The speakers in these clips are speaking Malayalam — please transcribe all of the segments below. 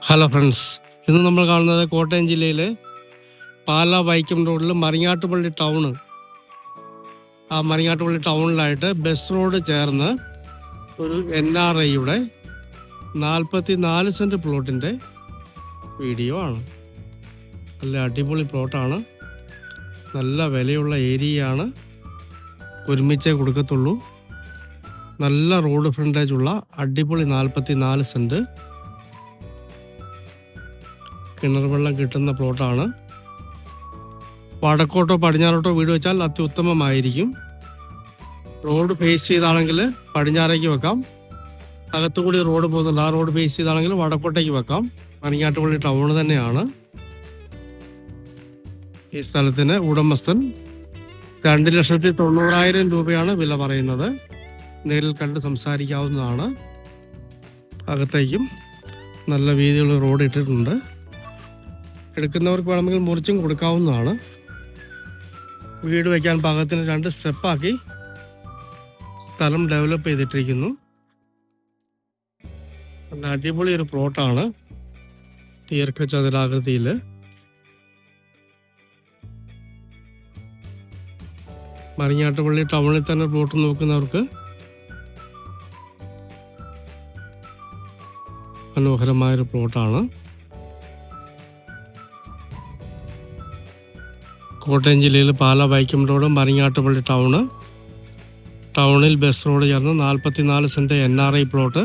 ഹലോ ഫ്രണ്ട്സ്, ഇന്ന് നമ്മൾ കാണുന്നത് കോട്ടയം ജില്ലയിലെ പാലാ വൈക്കം റോഡിൽ മറിങ്ങാട്ടുപള്ളി ടൗണ്. ആ മറിങ്ങാട്ടുപള്ളി ടൗണിലായിട്ട് ബസ് റോഡ് ചേർന്ന് ഒരു NRIയുടെ 44 സെൻറ്റ് പ്ലോട്ടിൻ്റെ വീഡിയോ ആണ്. നല്ല അടിപൊളി പ്ലോട്ടാണ്, നല്ല വിലയുള്ള ഏരിയയാണ്, ഒരുമിച്ചേ കൊടുക്കത്തുള്ളൂ. നല്ല റോഡ് ഫ്രണ്ടേജുള്ള അടിപൊളി 44 സെൻറ്റ് കിണർ വെള്ളം കിട്ടുന്ന പ്ലോട്ടാണ്. വടക്കോട്ടോ പടിഞ്ഞാറോട്ടോ വീട് വെച്ചാൽ അത്യുത്തമമായിരിക്കും. റോഡ് ഫേസ് ചെയ്താണെങ്കിൽ പടിഞ്ഞാറേക്ക് വെക്കാം, അകത്തുകൂടി റോഡ് പോകുന്നുണ്ട്. ആ റോഡ് ഫേസ് ചെയ്താണെങ്കിൽ വടക്കോട്ടേക്ക് വെക്കാം. മറിങ്ങാട്ടുപള്ളി ടൗൺ തന്നെയാണ്. ഈ സ്ഥലത്തിന് ഉടമസ്ഥൻ 2,90,000 രൂപയാണ് വില പറയുന്നത്. നേരിൽ കണ്ട് സംസാരിക്കാവുന്നതാണ്. അകത്തേക്കും നല്ല വീതിയുള്ള റോഡ് ഇട്ടിട്ടുണ്ട്. എടുക്കുന്നവർക്ക് വേണമെങ്കിൽ മുറിച്ചും കൊടുക്കാവുന്നതാണ്. വീട് വയ്ക്കാൻ പാകത്തിന് 2 സ്റ്റെപ്പാക്കി സ്ഥലം ഡെവലപ്പ് ചെയ്തിട്ടിരിക്കുന്നു. നല്ല അടിപൊളി ഒരു പ്ലോട്ടാണ്, ദീർഘചതുരാകൃതിയിൽ. മറിങ്ങാട്ടുപള്ളി ടൗണിൽ തന്നെ പ്ലോട്ട് നോക്കുന്നവർക്ക് മനോഹരമായൊരു പ്ലോട്ടാണ്. കോട്ടയം ജില്ലയിൽ പാലാ വൈക്കം റോഡ് മറിങ്ങാട്ടുപള്ളി ടൗണിൽ ബസ് റോഡ് ചേർന്ന് 44 സെൻറ്റ് NRI പ്ലോട്ട്.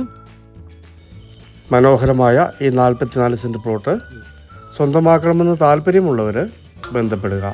മനോഹരമായ ഈ 44 സെൻറ്റ് പ്ലോട്ട് സ്വന്തമാക്കണമെന്ന് താല്പര്യമുള്ളവർ ബന്ധപ്പെടുക.